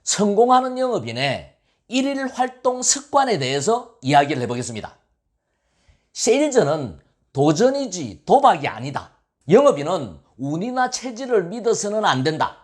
성공하는 영업인의 일일 활동 습관에 대해서 이야기를 해보겠습니다. 세일즈는 도전이지 도박이 아니다. 영업인은 운이나 체질을 믿어서는 안 된다.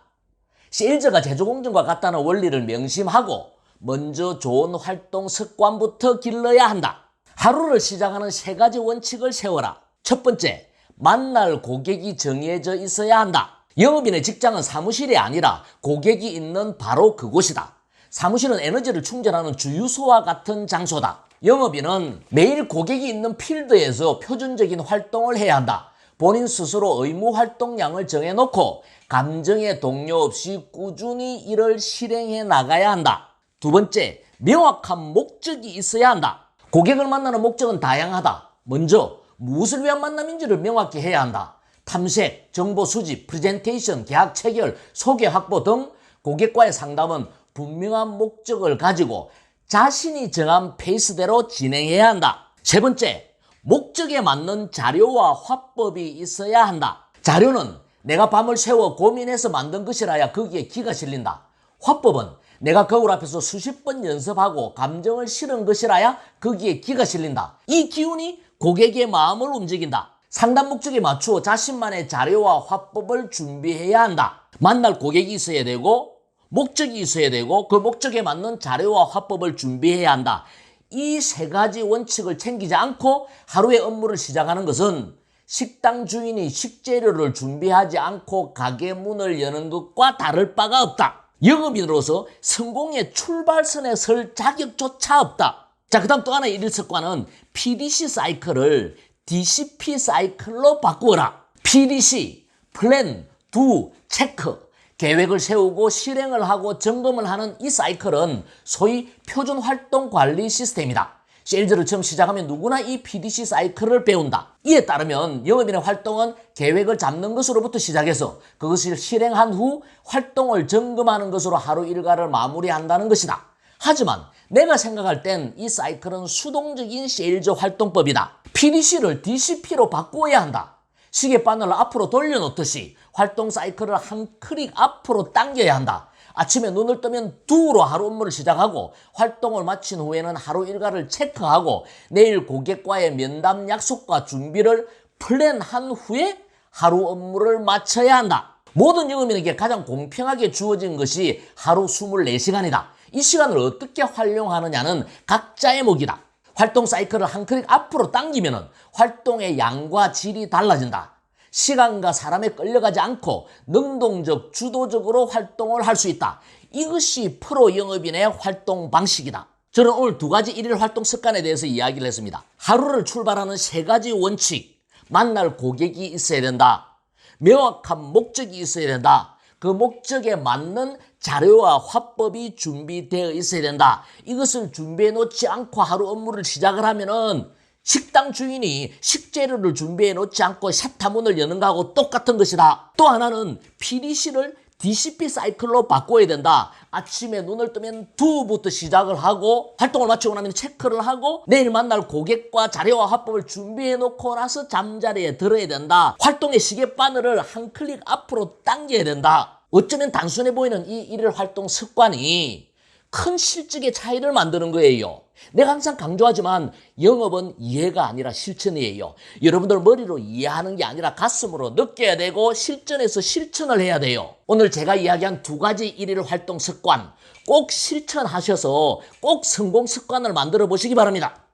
세일즈가 제조공정과 같다는 원리를 명심하고 먼저 좋은 활동 습관부터 길러야 한다. 하루를 시작하는 3가지 원칙을 세워라. 첫 번째, 만날 고객이 정해져 있어야 한다. 영업인의 직장은 사무실이 아니라 고객이 있는 바로 그곳이다. 사무실은 에너지를 충전하는 주유소와 같은 장소다. 영업인은 매일 고객이 있는 필드에서 표준적인 활동을 해야 한다. 본인 스스로 의무 활동량을 정해놓고 감정의 동요 없이 꾸준히 이를 실행해 나가야 한다. 두 번째, 명확한 목적이 있어야 한다. 고객을 만나는 목적은 다양하다. 먼저 무엇을 위한 만남인지를 명확히 해야 한다. 탐색, 정보 수집, 프레젠테이션, 계약 체결, 소개 확보 등 고객과의 상담은 분명한 목적을 가지고 자신이 정한 페이스대로 진행해야 한다. 세 번째, 목적에 맞는 자료와 화법이 있어야 한다. 자료는 내가 밤을 새워 고민해서 만든 것이라야 거기에 기가 실린다. 화법은 내가 거울 앞에서 수십 번 연습하고 감정을 실은 것이라야 거기에 기가 실린다. 이 기운이 고객의 마음을 움직인다. 상담 목적에 맞추어 자신만의 자료와 화법을 준비해야 한다. 만날 고객이 있어야 되고 목적이 있어야 되고 그 목적에 맞는 자료와 화법을 준비해야 한다. 이 3가지 원칙을 챙기지 않고 하루의 업무를 시작하는 것은 식당 주인이 식재료를 준비하지 않고 가게 문을 여는 것과 다를 바가 없다. 영업인으로서 성공의 출발선에 설 자격조차 없다. 자, 그 다음 또 하나의 일일 습관은 PDC 사이클을 DCP 사이클로 바꾸어라. PDC, 플랜, 두, 체크. 계획을 세우고 실행을 하고 점검을 하는 이 사이클은 소위 표준 활동 관리 시스템이다. 세일즈를 처음 시작하면 누구나 이 PDC 사이클을 배운다. 이에 따르면 영업인의 활동은 계획을 잡는 것으로부터 시작해서 그것을 실행한 후 활동을 점검하는 것으로 하루 일과를 마무리한다는 것이다. 하지만 내가 생각할 땐 이 사이클은 수동적인 세일즈 활동법이다. PDC를 DCP로 바꾸어야 한다. 시계바늘을 앞으로 돌려놓듯이 활동 사이클을 한 클릭 앞으로 당겨야 한다. 아침에 눈을 뜨면 두로 하루 업무를 시작하고 활동을 마친 후에는 하루 일과를 체크하고 내일 고객과의 면담 약속과 준비를 플랜한 후에 하루 업무를 마쳐야 한다. 모든 영업인에게 가장 공평하게 주어진 것이 하루 24시간이다. 이 시간을 어떻게 활용하느냐는 각자의 몫이다. 활동 사이클을 한 클릭 앞으로 당기면 활동의 양과 질이 달라진다. 시간과 사람에 끌려가지 않고 능동적, 주도적으로 활동을 할 수 있다. 이것이 프로 영업인의 활동 방식이다. 저는 오늘 2가지 일일 활동 습관에 대해서 이야기를 했습니다. 하루를 출발하는 3가지 원칙. 만날 고객이 있어야 된다. 명확한 목적이 있어야 된다. 그 목적에 맞는 자료와 화법이 준비되어 있어야 된다. 이것을 준비해 놓지 않고 하루 업무를 시작을 하면은 식당 주인이 식재료를 준비해 놓지 않고 세타문을 여는 거하고 똑같은 것이다. 또 하나는 PDC를 DCP 사이클로 바꿔야 된다. 아침에 눈을 뜨면 두부터 시작을 하고 활동을 마치고 나면 체크를 하고 내일 만날 고객과 자료와 화법을 준비해 놓고 나서 잠자리에 들어야 된다. 활동의 시계바늘을 한 클릭 앞으로 당겨야 된다. 어쩌면 단순해 보이는 이 일일 활동 습관이 큰 실적의 차이를 만드는 거예요. 내가 항상 강조하지만 영업은 이해가 아니라 실천이에요. 여러분들 머리로 이해하는 게 아니라 가슴으로 느껴야 되고 실전에서 실천을 해야 돼요. 오늘 제가 이야기한 2가지 일일 활동 습관 꼭 실천하셔서 꼭 성공 습관을 만들어 보시기 바랍니다.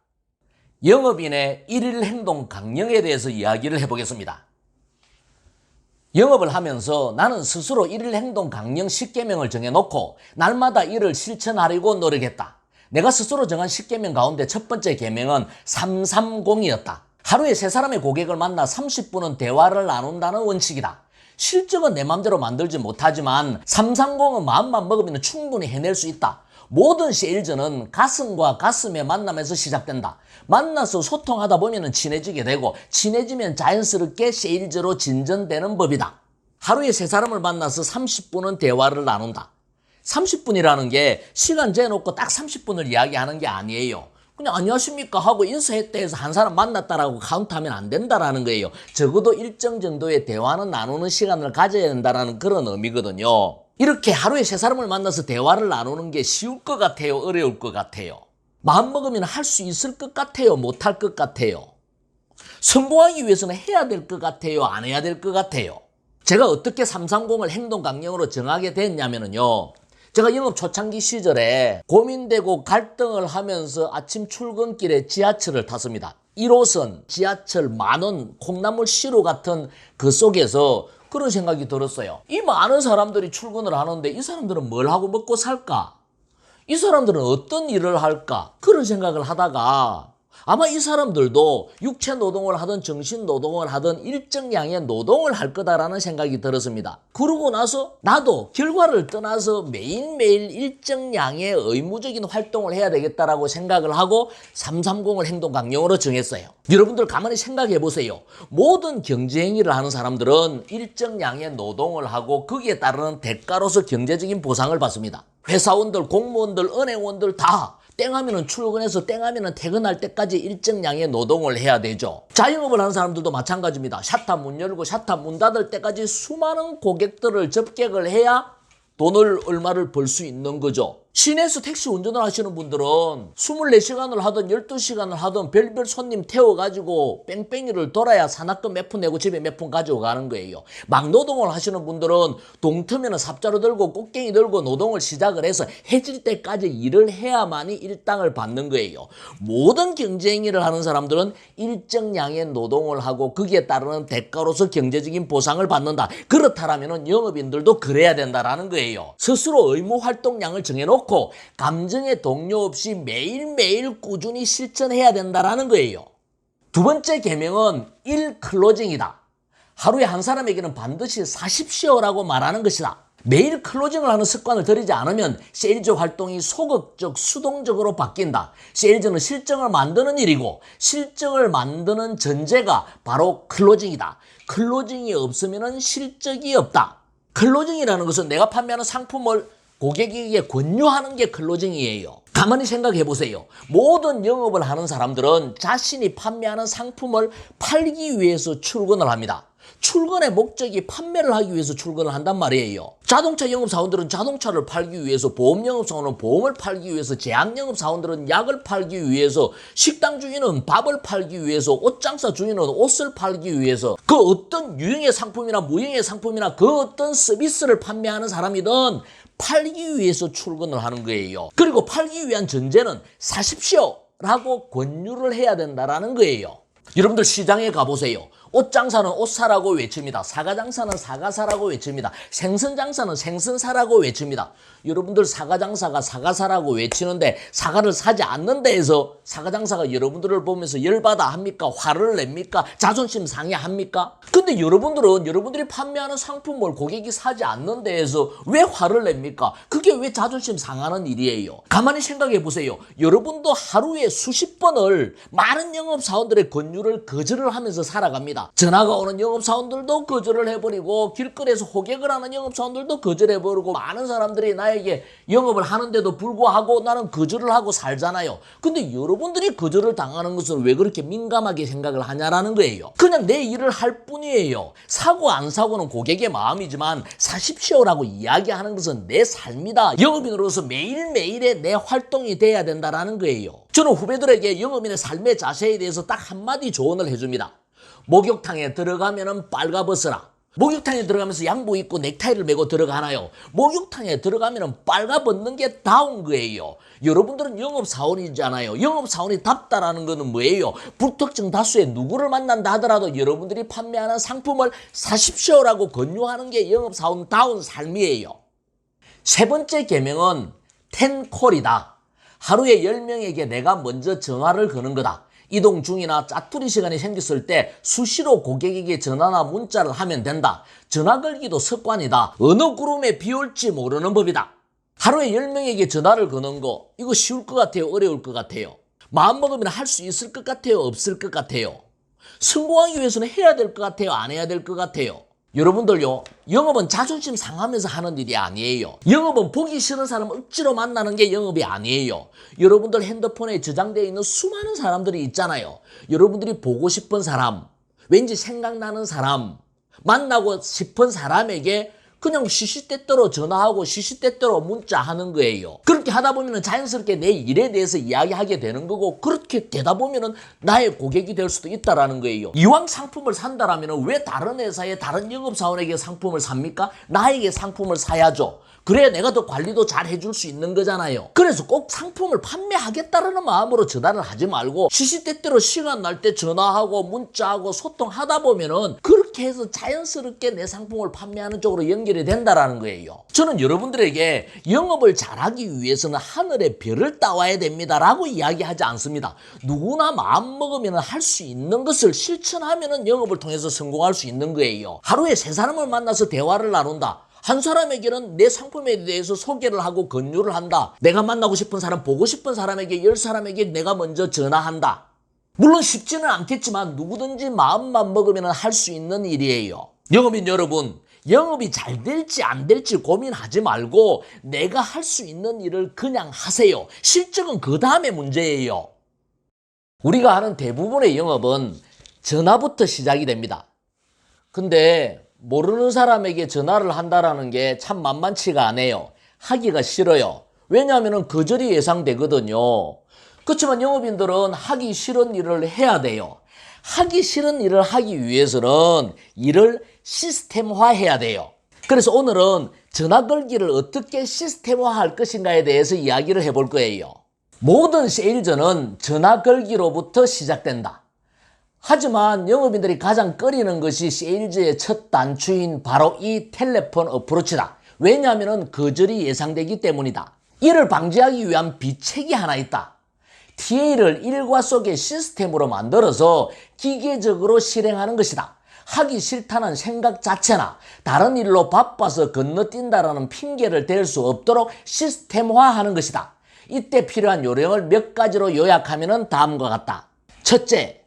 영업인의 일일 행동 강령에 대해서 이야기를 해보겠습니다. 영업을 하면서 나는 스스로 일일 행동 강령 10계명을 정해놓고 날마다 이를 실천하려고 노력했다. 내가 스스로 정한 10계명 가운데 첫 번째 계명은 330이었다. 하루에 3사람의 고객을 만나 30분은 대화를 나눈다는 원칙이다. 실적은 내 맘대로 만들지 못하지만 330은 마음만 먹으면 충분히 해낼 수 있다. 모든 세일즈는 가슴과 가슴의 만남에서 시작된다. 만나서 소통하다 보면 친해지게 되고 친해지면 자연스럽게 세일즈로 진전되는 법이다. 하루에 3사람을 만나서 30분은 대화를 나눈다. 30분이라는 게 시간 재놓고 딱 30분을 이야기하는 게 아니에요. 그냥 안녕하십니까 하고 인사했다 해서 한 사람 만났다라고 카운트하면 안 된다라는 거예요. 적어도 일정 정도의 대화는 나누는 시간을 가져야 된다는 그런 의미거든요. 이렇게 하루에 세 사람을 만나서 대화를 나누는 게 쉬울 것 같아요? 어려울 것 같아요? 마음먹으면 할 수 있을 것 같아요? 못할 것 같아요? 성공하기 위해서는 해야 될 것 같아요? 안 해야 될 것 같아요? 제가 어떻게 330을 행동 강령으로 정하게 됐냐면요. 제가 영업 초창기 시절에 고민되고 갈등을 하면서 아침 출근길에 지하철을 탔습니다. 1호선, 지하철, 만원, 콩나물 시루 같은 그 속에서 그런 생각이 들었어요. 이 많은 사람들이 출근을 하는데 이 사람들은 뭘 하고 먹고 살까? 이 사람들은 어떤 일을 할까? 그런 생각을 하다가 아마 이 사람들도 육체 노동을 하든 정신 노동을 하든 일정량의 노동을 할 거다라는 생각이 들었습니다. 그러고 나서 나도 결과를 떠나서 매일매일 일정량의 의무적인 활동을 해야 되겠다라고 생각을 하고 330을 행동 강령으로 정했어요. 여러분들 가만히 생각해 보세요. 모든 경제 행위를 하는 사람들은 일정량의 노동을 하고 거기에 따르는 대가로서 경제적인 보상을 받습니다. 회사원들, 공무원들, 은행원들 다 땡하면은 출근해서 땡하면은 퇴근할 때까지 일정량의 노동을 해야 되죠. 자영업을 하는 사람들도 마찬가지입니다. 샷탑 문 열고 샷탑 문 닫을 때까지 수많은 고객들을 접객을 해야 돈을 얼마를 벌 수 있는 거죠. 시내에서 택시 운전을 하시는 분들은 24시간을 하든 12시간을 하든 별별 손님 태워가지고 뺑뺑이를 돌아야 산악금 몇 푼 내고 집에 몇 푼 가지고 가는 거예요. 막노동을 하시는 분들은 동트면 삽자루 들고 꽃갱이 들고 노동을 시작을 해서 해질 때까지 일을 해야만이 일당을 받는 거예요. 모든 경제행위를 하는 사람들은 일정량의 노동을 하고 거기에 따르는 대가로서 경제적인 보상을 받는다. 그렇다면 영업인들도 그래야 된다라는 거예요. 스스로 의무 활동량을 정해놓고 감정의 동요 없이 매일매일 꾸준히 실천해야 된다라는 거예요. 두 번째 계명은 일 클로징이다. 하루에 한 사람에게는 반드시 사십시오라고 말하는 것이다. 매일 클로징을 하는 습관을 들이지 않으면 세일즈 활동이 소극적, 수동적으로 바뀐다. 세일즈는 실적을 만드는 일이고 실적을 만드는 전제가 바로 클로징이다. 클로징이 없으면 실적이 없다. 클로징이라는 것은 내가 판매하는 상품을 고객에게 권유하는 게 클로징이에요. 가만히 생각해 보세요. 모든 영업을 하는 사람들은 자신이 판매하는 상품을 팔기 위해서 출근을 합니다. 출근의 목적이 판매를 하기 위해서 출근을 한단 말이에요. 자동차 영업사원들은 자동차를 팔기 위해서, 보험 영업사원은 보험을 팔기 위해서, 제약 영업사원들은 약을 팔기 위해서, 식당 주인은 밥을 팔기 위해서, 옷장사 주인은 옷을 팔기 위해서, 그 어떤 유형의 상품이나 무형의 상품이나 그 어떤 서비스를 판매하는 사람이든 팔기 위해서 출근을 하는 거예요. 그리고 팔기 위한 전제는 사십시오 라고 권유를 해야 된다는 거예요. 여러분들 시장에 가보세요. 옷장사는 옷 사라고 외칩니다. 사과장사는 사과 사라고 외칩니다. 생선장사는 생선 사라고 외칩니다. 여러분들 사과장사가 사과 사라고 외치는데 사과를 사지 않는 데에서 사과장사가 여러분들을 보면서 열받아 합니까? 화를 냅니까? 자존심 상해합니까? 근데 여러분들은 여러분들이 판매하는 상품을 고객이 사지 않는 데에서 왜 화를 냅니까? 그게 왜 자존심 상하는 일이에요? 가만히 생각해 보세요. 여러분도 하루에 수십 번을 많은 영업사원들의 권유를 거절을 하면서 살아갑니다. 전화가 오는 영업사원들도 거절을 해버리고 길거리에서 호객을 하는 영업사원들도 거절해버리고 많은 사람들이 나에게 영업을 하는데도 불구하고 나는 거절을 하고 살잖아요. 근데 여러분들이 거절을 당하는 것을 왜 그렇게 민감하게 생각을 하냐라는 거예요. 그냥 내 일을 할 뿐이에요. 사고 안 사고는 고객의 마음이지만 사십시오라고 이야기하는 것은 내 삶이다. 영업인으로서 매일매일의 내 활동이 돼야 된다는 거예요. 저는 후배들에게 영업인의 삶의 자세에 대해서 딱 한마디 조언을 해줍니다. 목욕탕에 들어가면은 빨가벗어라. 목욕탕에 들어가면서 양복 입고 넥타이를 메고 들어가나요? 목욕탕에 들어가면은 빨가벗는 게 다운 거예요. 여러분들은 영업사원이잖아요. 영업사원이 답다라는 거는 뭐예요? 불특정 다수의 누구를 만난다 하더라도 여러분들이 판매하는 상품을 사십시오라고 권유하는 게 영업사원다운 삶이에요. 세 번째 계명은 10콜이다. 하루에 10명에게 내가 먼저 전화를 거는 거다. 이동 중이나 짜투리 시간이 생겼을 때 수시로 고객에게 전화나 문자를 하면 된다. 전화 걸기도 습관이다. 어느 구름에 비 올지 모르는 법이다. 하루에 10명에게 전화를 거는 거 이거 쉬울 것 같아요? 어려울 것 같아요? 마음먹으면 할 수 있을 것 같아요? 없을 것 같아요? 성공하기 위해서는 해야 될 것 같아요? 안 해야 될 것 같아요? 여러분들요, 영업은 자존심 상하면서 하는 일이 아니에요. 영업은 보기 싫은 사람 억지로 만나는 게 영업이 아니에요. 여러분들 핸드폰에 저장되어 있는 수많은 사람들이 있잖아요. 여러분들이 보고 싶은 사람, 왠지 생각나는 사람, 만나고 싶은 사람에게 그냥 시시때때로 전화하고 시시때때로 문자하는 거예요. 그렇게 하다 보면 자연스럽게 내 일에 대해서 이야기하게 되는 거고, 그렇게 되다 보면 나의 고객이 될 수도 있다라는 거예요. 이왕 상품을 산다라면 왜 다른 회사의 다른 영업사원에게 상품을 삽니까? 나에게 상품을 사야죠. 그래야 내가 더 관리도 잘 해줄 수 있는 거잖아요. 그래서 꼭 상품을 판매하겠다라는 마음으로 전화를 하지 말고 시시때때로 시간 날 때 전화하고 문자하고 소통하다 보면은 그렇게 해서 자연스럽게 내 상품을 판매하는 쪽으로 연결이 된다라는 거예요. 저는 여러분들에게 영업을 잘하기 위해서는 하늘의 별을 따와야 됩니다라고 이야기하지 않습니다. 누구나 마음 먹으면 할 수 있는 것을 실천하면은 영업을 통해서 성공할 수 있는 거예요. 하루에 3사람을 만나서 대화를 나눈다. 한 사람에게는 내 상품에 대해서 소개를 하고 권유를 한다. 내가 만나고 싶은 사람, 보고 싶은 사람에게 10사람에게 내가 먼저 전화한다. 물론 쉽지는 않겠지만 누구든지 마음만 먹으면 할 수 있는 일이에요. 영업인 여러분, 영업이 잘 될지 안 될지 고민하지 말고 내가 할 수 있는 일을 그냥 하세요. 실적은 그 다음에 문제예요. 우리가 하는 대부분의 영업은 전화부터 시작이 됩니다. 근데 모르는 사람에게 전화를 한다라는 게 참 만만치가 않아요. 하기가 싫어요. 왜냐하면 거절이 예상되거든요. 그렇지만 영업인들은 하기 싫은 일을 해야 돼요. 하기 싫은 일을 하기 위해서는 일을 시스템화해야 돼요. 그래서 오늘은 전화 걸기를 어떻게 시스템화할 것인가에 대해서 이야기를 해볼 거예요. 모든 세일즈는 전화 걸기로부터 시작된다. 하지만 영업인들이 가장 꺼리는 것이 세일즈의 첫 단추인 바로 이 텔레폰 어프로치다. 왜냐하면 거절이 예상되기 때문이다. 이를 방지하기 위한 비책이 하나 있다. TA를 일과 속의 시스템으로 만들어서 기계적으로 실행하는 것이다. 하기 싫다는 생각 자체나 다른 일로 바빠서 건너뛴다라는 핑계를 댈 수 없도록 시스템화하는 것이다. 이때 필요한 요령을 몇 가지로 요약하면 다음과 같다. 첫째,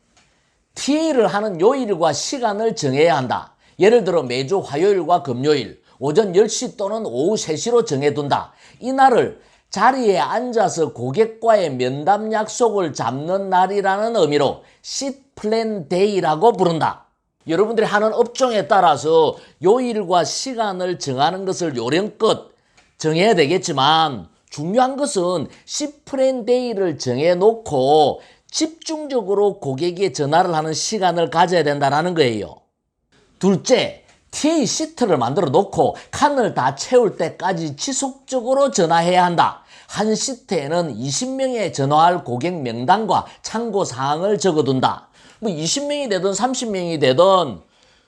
TA를 하는 요일과 시간을 정해야 한다. 예를 들어 매주 화요일과 금요일 오전 10시 또는 오후 3시로 정해둔다. 이날을 자리에 앉아서 고객과의 면담 약속을 잡는 날이라는 의미로 Sit Plan Day라고 부른다. 여러분들이 하는 업종에 따라서 요일과 시간을 정하는 것을 요령껏 정해야 되겠지만 중요한 것은 Sit Plan Day를 정해놓고 집중적으로 고객에게 전화를 하는 시간을 가져야 된다는 거예요. 둘째, TA 시트를 만들어 놓고 칸을 다 채울 때까지 지속적으로 전화해야 한다. 한 시트에는 20명에 전화할 고객 명단과 참고사항을 적어둔다. 20명이 되든 30명이 되든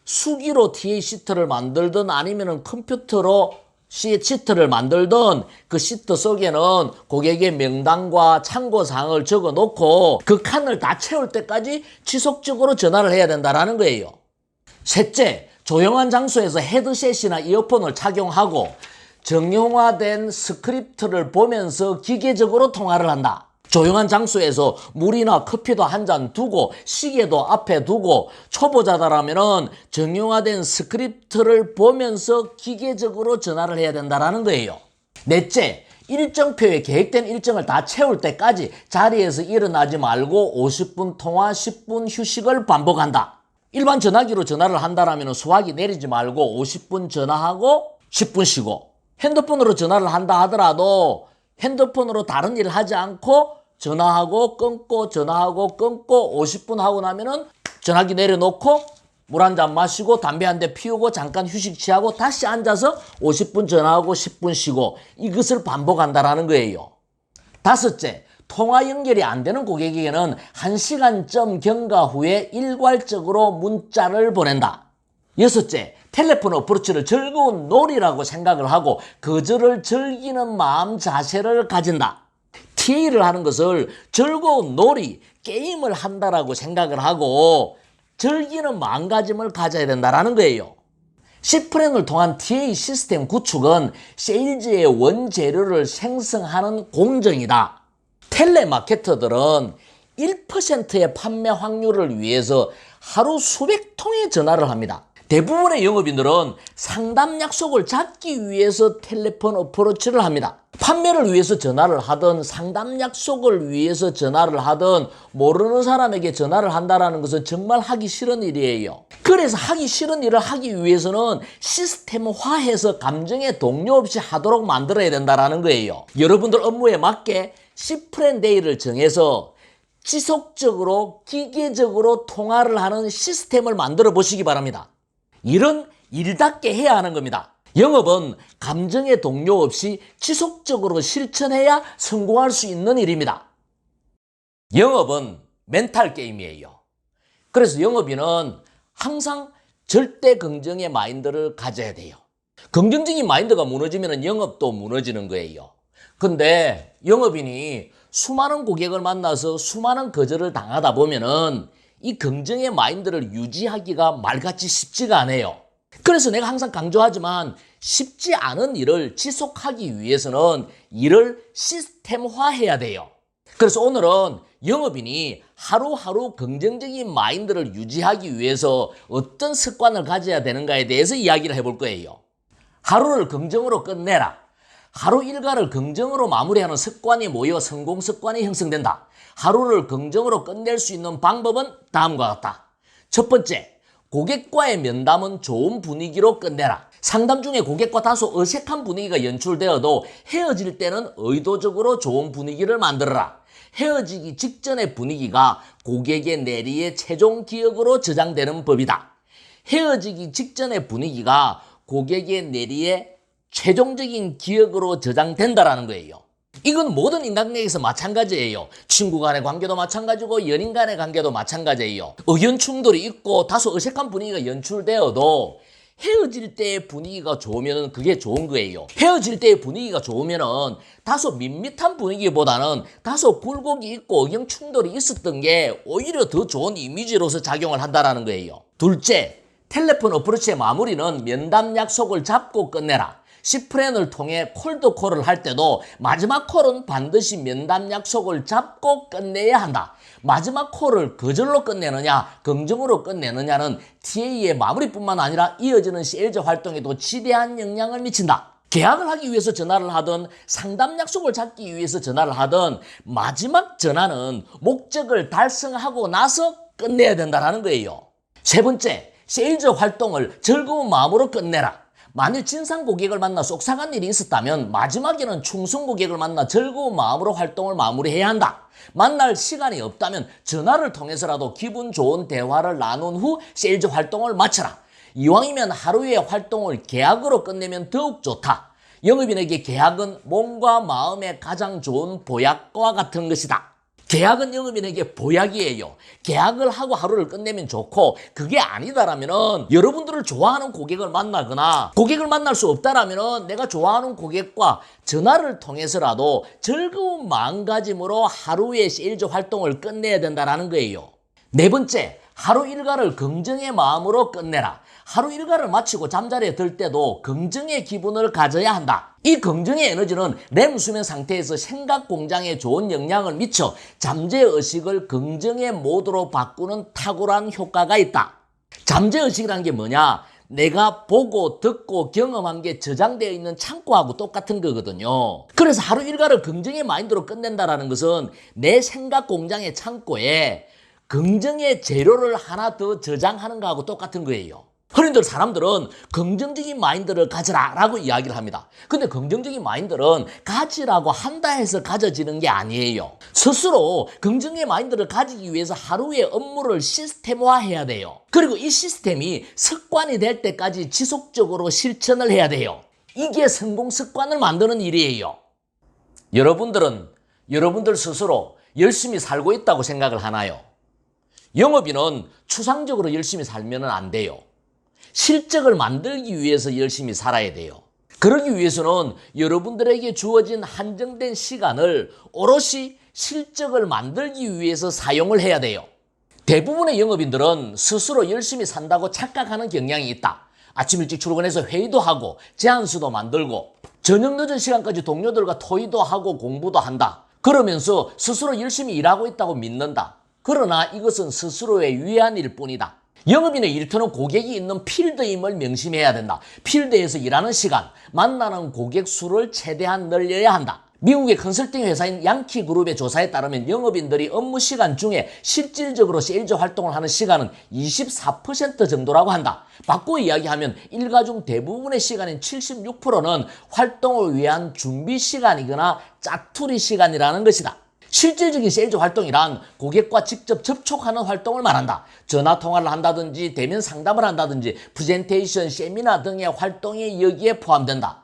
수기로 TA 시트를 만들든 아니면 컴퓨터로 시트를 만들던 그 시트 속에는 고객의 명단과 참고사항을 적어놓고 그 칸을 다 채울 때까지 지속적으로 전화를 해야 된다는 거예요. 셋째, 조용한 장소에서 헤드셋이나 이어폰을 착용하고 정형화된 스크립트를 보면서 기계적으로 통화를 한다. 조용한 장소에서 물이나 커피도 한 잔 두고 시계도 앞에 두고 초보자다라면 정형화된 스크립트를 보면서 기계적으로 전화를 해야 된다는 거예요. 넷째, 일정표에 계획된 일정을 다 채울 때까지 자리에서 일어나지 말고 50분 통화 10분 휴식을 반복한다. 일반 전화기로 전화를 한다면 수화기 내리지 말고 50분 전화하고 10분 쉬고, 핸드폰으로 전화를 한다 하더라도 핸드폰으로 다른 일을 하지 않고 전화하고 끊고 전화하고 끊고 50분 하고 나면은 전화기 내려놓고 물 한 잔 마시고 담배 한 대 피우고 잠깐 휴식 취하고 다시 앉아서 50분 전화하고 10분 쉬고, 이것을 반복한다는 거예요. 다섯째, 통화 연결이 안 되는 고객에게는 1시간쯤 경과 후에 일괄적으로 문자를 보낸다. 여섯째, 텔레폰 어프로치를 즐거운 놀이라고 생각을 하고 거절을 즐기는 마음 자세를 가진다. TA를 하는 것을 즐거운 놀이, 게임을 한다라고 생각을 하고 즐기는 마음가짐을 가져야 된다는 거예요. C플랜을 통한 TA 시스템 구축은 세일즈의 원재료를 생성하는 공정이다. 텔레마케터들은 1%의 판매 확률을 위해서 하루 수백 통의 전화를 합니다. 대부분의 영업인들은 상담 약속을 잡기 위해서 텔레폰 어프로치를 합니다. 판매를 위해서 전화를 하든 상담 약속을 위해서 전화를 하든 모르는 사람에게 전화를 한다는 것은 정말 하기 싫은 일이에요. 그래서 하기 싫은 일을 하기 위해서는 시스템화해서 감정의 동요 없이 하도록 만들어야 된다는 거예요. 여러분들 업무에 맞게 시프렌데이를 정해서 지속적으로 기계적으로 통화를 하는 시스템을 만들어 보시기 바랍니다. 일은 일답게 해야 하는 겁니다. 영업은 감정의 동요 없이 지속적으로 실천해야 성공할 수 있는 일입니다. 영업은 멘탈 게임이에요. 그래서 영업인은 항상 절대 긍정의 마인드를 가져야 돼요. 긍정적인 마인드가 무너지면 영업도 무너지는 거예요. 근데 영업인이 수많은 고객을 만나서 수많은 거절을 당하다 보면은 이 긍정의 마인드를 유지하기가 말같이 쉽지가 않아요. 그래서 내가 항상 강조하지만 쉽지 않은 일을 지속하기 위해서는 일을 시스템화해야 돼요. 그래서 오늘은 영업인이 하루하루 긍정적인 마인드를 유지하기 위해서 어떤 습관을 가져야 되는가에 대해서 이야기를 해볼 거예요. 하루를 긍정으로 끝내라. 하루 일과를 긍정으로 마무리하는 습관이 모여 성공 습관이 형성된다. 하루를 긍정으로 끝낼 수 있는 방법은 다음과 같다. 첫 번째, 고객과의 면담은 좋은 분위기로 끝내라. 상담 중에 고객과 다소 어색한 분위기가 연출되어도 헤어질 때는 의도적으로 좋은 분위기를 만들어라. 헤어지기 직전의 분위기가 고객의 뇌리의 최종 기억으로 저장되는 법이다. 헤어지기 직전의 분위기가 고객의 뇌리의 최종적인 기억으로 저장된다라는 거예요. 이건 모든 인간관계에서 마찬가지예요. 친구 간의 관계도 마찬가지고 연인 간의 관계도 마찬가지예요. 의견 충돌이 있고 다소 어색한 분위기가 연출되어도 헤어질 때의 분위기가 좋으면 그게 좋은 거예요. 헤어질 때의 분위기가 좋으면 다소 밋밋한 분위기보다는 다소 굴곡이 있고 의견 충돌이 있었던 게 오히려 더 좋은 이미지로서 작용을 한다는 거예요. 둘째, 텔레폰 어프로치의 마무리는 면담 약속을 잡고 끝내라. C프렌을 통해 콜드콜을 할 때도 마지막 콜은 반드시 면담 약속을 잡고 끝내야 한다. 마지막 콜을 거절로 끝내느냐 긍정으로 끝내느냐는 TA의 마무리뿐만 아니라 이어지는 세일즈 활동에도 지대한 영향을 미친다. 계약을 하기 위해서 전화를 하든 상담 약속을 잡기 위해서 전화를 하든 마지막 전화는 목적을 달성하고 나서 끝내야 된다는 거예요. 세 번째, 세일즈 활동을 즐거운 마음으로 끝내라. 만일 진상 고객을 만나 속상한 일이 있었다면 마지막에는 충성 고객을 만나 즐거운 마음으로 활동을 마무리해야 한다. 만날 시간이 없다면 전화를 통해서라도 기분 좋은 대화를 나눈 후 세일즈 활동을 마쳐라. 이왕이면 하루의 활동을 계약으로 끝내면 더욱 좋다. 영업인에게 계약은 몸과 마음에 가장 좋은 보약과 같은 것이다. 계약은 영업인에게 보약이에요. 계약을 하고 하루를 끝내면 좋고 그게 아니다라면 여러분들을 좋아하는 고객을 만나거나 고객을 만날 수 없다라면 내가 좋아하는 고객과 전화를 통해서라도 즐거운 마음가짐으로 하루의 세일즈 활동을 끝내야 된다는 거예요. 네 번째, 하루 일과를 긍정의 마음으로 끝내라. 하루 일과를 마치고 잠자리에 들 때도 긍정의 기분을 가져야 한다. 이 긍정의 에너지는 렘 수면 상태에서 생각 공장에 좋은 영향을 미쳐 잠재의식을 긍정의 모드로 바꾸는 탁월한 효과가 있다. 잠재의식이라는 게 뭐냐? 내가 보고 듣고 경험한 게 저장되어 있는 창고하고 똑같은 거거든요. 그래서 하루 일과를 긍정의 마인드로 끝낸다는 것은 내 생각 공장의 창고에 긍정의 재료를 하나 더 저장하는 거하고 똑같은 거예요. 흔히들 사람들은 긍정적인 마인드를 가져라 라고 이야기를 합니다. 근데 긍정적인 마인드는 가지라고 한다 해서 가져지는 게 아니에요. 스스로 긍정의 마인드를 가지기 위해서 하루의 업무를 시스템화해야 돼요. 그리고 이 시스템이 습관이 될 때까지 지속적으로 실천을 해야 돼요. 이게 성공 습관을 만드는 일이에요. 여러분들 스스로 열심히 살고 있다고 생각을 하나요? 영업인은 추상적으로 열심히 살면 안 돼요. 실적을 만들기 위해서 열심히 살아야 돼요. 그러기 위해서는 여러분들에게 주어진 한정된 시간을 오롯이 실적을 만들기 위해서 사용을 해야 돼요. 대부분의 영업인들은 스스로 열심히 산다고 착각하는 경향이 있다. 아침 일찍 출근해서 회의도 하고 제안서도 만들고 저녁 늦은 시간까지 동료들과 토의도 하고 공부도 한다. 그러면서 스스로 열심히 일하고 있다고 믿는다. 그러나 이것은 스스로의 위안일 뿐이다. 영업인의 일터는 고객이 있는 필드임을 명심해야 된다. 필드에서 일하는 시간, 만나는 고객 수를 최대한 늘려야 한다. 미국의 컨설팅 회사인 양키그룹의 조사에 따르면 영업인들이 업무 시간 중에 실질적으로 세일즈 활동을 하는 시간은 24% 정도라고 한다. 바꿔 이야기하면 일과 중 대부분의 시간인 76%는 활동을 위한 준비 시간이거나 짜투리 시간이라는 것이다. 실질적인 세일즈 활동이란 고객과 직접 접촉하는 활동을 말한다. 전화 통화를 한다든지 대면 상담을 한다든지 프레젠테이션, 세미나 등의 활동이 여기에 포함된다.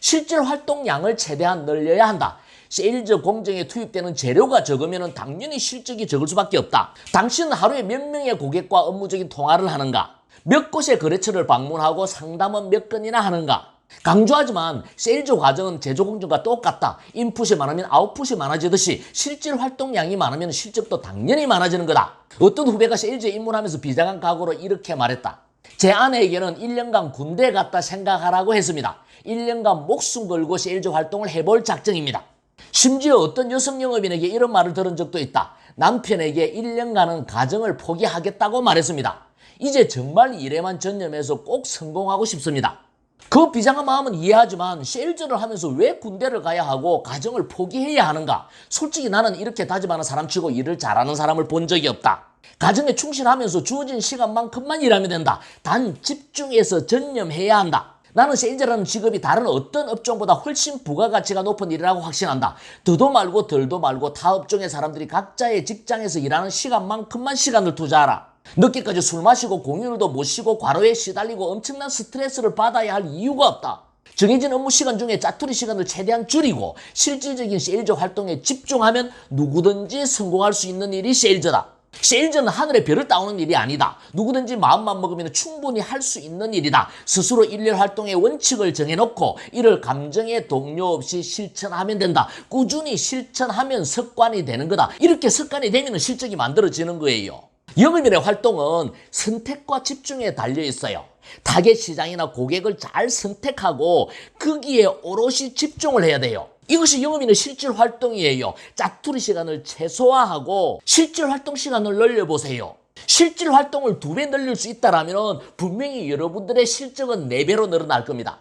실질 활동량을 최대한 늘려야 한다. 세일즈 공정에 투입되는 재료가 적으면 당연히 실적이 적을 수밖에 없다. 당신은 하루에 몇 명의 고객과 업무적인 통화를 하는가? 몇 곳의 거래처를 방문하고 상담은 몇 건이나 하는가? 강조하지만 세일즈 과정은 제조 공정과 똑같다. 인풋이 많으면 아웃풋이 많아지듯이 실질 활동량이 많으면 실적도 당연히 많아지는 거다. 어떤 후배가 세일즈에 입문하면서 비장한 각오로 이렇게 말했다. 제 아내에게는 1년간 군대 갔다 생각하라고 했습니다. 1년간 목숨 걸고 세일즈 활동을 해볼 작정입니다. 심지어 어떤 여성 영업인에게 이런 말을 들은 적도 있다. 남편에게 1년간은 가정을 포기하겠다고 말했습니다. 이제 정말 일에만 전념해서 꼭 성공하고 싶습니다. 그 비장한 마음은 이해하지만 세일즈를 하면서 왜 군대를 가야 하고 가정을 포기해야 하는가? 솔직히 나는 이렇게 다짐하는 사람치고 일을 잘하는 사람을 본 적이 없다. 가정에 충실하면서 주어진 시간만큼만 일하면 된다. 단 집중해서 전념해야 한다. 나는 세일즈라는 직업이 다른 어떤 업종보다 훨씬 부가가치가 높은 일이라고 확신한다. 더도 말고 덜도 말고 타 업종의 사람들이 각자의 직장에서 일하는 시간만큼만 시간을 투자하라. 늦게까지 술 마시고 공휴일도 못 쉬고 과로에 시달리고 엄청난 스트레스를 받아야 할 이유가 없다. 정해진 업무 시간 중에 짜투리 시간을 최대한 줄이고 실질적인 세일즈 활동에 집중하면 누구든지 성공할 수 있는 일이 세일즈다. 세일즈는 하늘에 별을 따오는 일이 아니다. 누구든지 마음만 먹으면 충분히 할 수 있는 일이다. 스스로 일일 활동의 원칙을 정해놓고 이를 감정의 동요 없이 실천하면 된다. 꾸준히 실천하면 습관이 되는 거다. 이렇게 습관이 되면 실적이 만들어지는 거예요. 영업인의 활동은 선택과 집중에 달려 있어요. 타겟 시장이나 고객을 잘 선택하고 거기에 오롯이 집중을 해야 돼요. 이것이 영업인의 실질 활동이에요. 짜투리 시간을 최소화하고 실질 활동 시간을 늘려보세요. 실질 활동을 2배 늘릴 수 있다면 분명히 여러분들의 실적은 4배로 늘어날 겁니다.